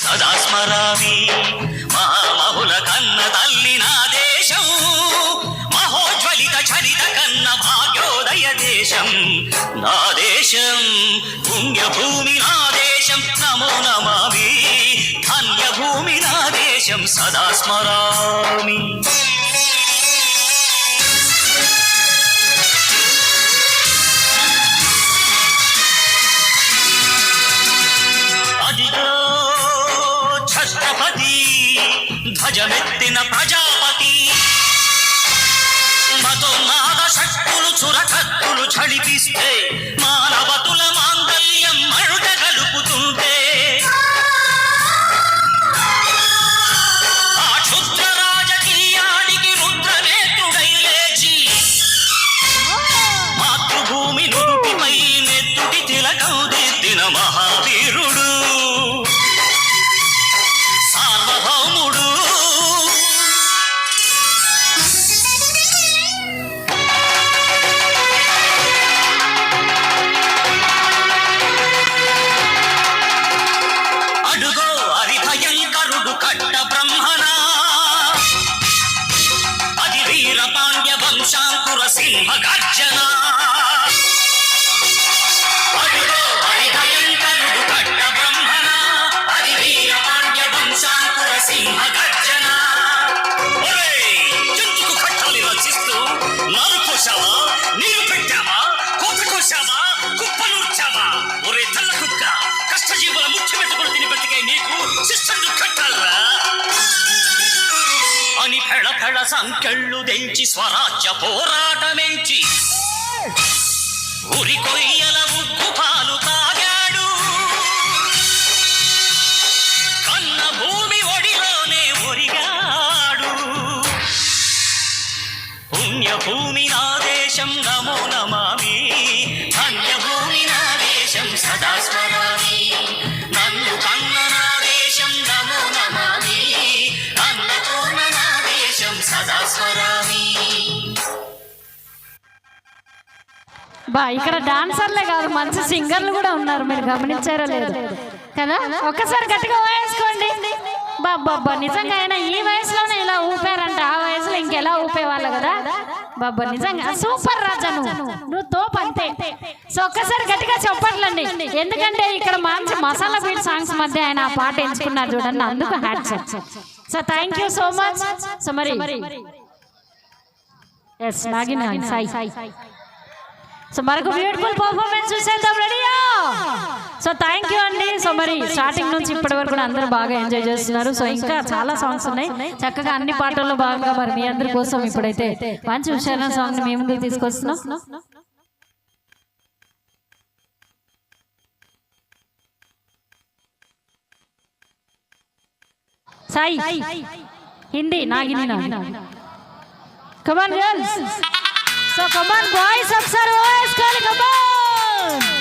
సదా స్మరామి మహామహుల కన్న తల్లి నా దేశం మహోజ్వలిత చరిత కన్న భాగ్యోదయ దేశం నా దేశం పుణ్యభూమి నా దేశం నమో నమామి ధన్యభూమి నా దేశం సదా స్మరామి ధ్వజమెత్తిన ప్రజాపతి మతోన్మాద శక్తులు చురకత్తులు ఝళిపిస్తే మానవతుల మాంగల్యం మరుట గలుపుతుంటే ఆ క్షుద్ర రాజకీయానికి రుద్రనేత్రుడై లేచి మాతృభూమి నుదుటిపై నెత్తుటి తిలకం దిద్దిన మహావీరుడు సార్వభౌముడు అడుగో హరిభయంకరుడు కట్ట బ్రహ్మణ అది వీర పాండ్య వంశాంకుర సింహ గర్జన అడుగో హరిభయంకరుడు కట్ట బ్రహ్మణ అది వీర పాండ్య వంశాంకుర సింహ గర్జన జంతుకు కట్టాలి రచిస్తూ నారు కోసావా నీరు పెట్టావా కోత కోసావా కుప్పనూర్చావా ఒరే తల్ల కుక్క కష్టజీవుల ముఖ్య పెట్టుకుని తిని బతికే నీకు శిస్తందు కట్టాలరా అని ఫెళ ఫెళ సంకెళ్ళు తెంచి స్వరాజ్య పోరాటమెంచి ఉరి కొయ్యల ఉగ్గు పాలు తాగాడు కన్న భూమి ఒడిలోనే ఒరిగాడు పుణ్యభూమి నా దేశం నమో నమామి ధన్యభూమి నా దేశం సదా స్మరామి నన్ను కన్న నా దేశం నమో నమామి అన్నపూర్ణ నా దేశం సదా స్మరామి బా ఇక్కడ డాన్సర్లే కాదు మంచి సింగర్లు కూడా ఉన్నారు, మీరు గమనించారో లేదు కదా. ఒక్కసారి గట్టిగా వేసుకోండి. బాబ్బా నిజంగా అయినా ఈ వయసులోనే ఇలా ఊపారంట, ఆ వయసులో ఇంకెలా ఊపేవాళ్ళు కదా. బాబ్బా నిజంగా సూపర్ రాజా, నువ్వు తోపు అంతే. సో ఒక్కసారి గట్టిగా చెప్పట్లండి, ఎందుకంటే ఇక్కడ మంచి మసాలా బీట్ సాంగ్స్ మధ్య ఆయన ఆ పాట ఎంచుకున్నారు చూడండి, అందుకు hats off. So thank you so much. So మరి ఎస్ నాగిన సాయి, సో మరొక బ్యూటిఫుల్ పర్ఫార్మెన్స్ చూసేద్దాం. రెడీయా? సో థ్యాంక్ యూ అండి. సో మరి స్టార్టింగ్ నుంచి ఇప్పటి వరకు కూడా అందరూ బాగా ఎంజాయ్ చేస్తున్నారు. సో ఇంకా చాలా సాంగ్స్ ఉన్నాయి, చక్కగా అన్ని పాటల్లో భాగంగా మరి మీ అందరి కోసం ఇప్పుడైతే మంచి హుషారైన సాంగ్ మీ ముందుకు తీసుకొస్తున్నాం. Sai Hindi Nagini come on girls. So come on boys, ఒకసారి వేసుకోవాలి. come on.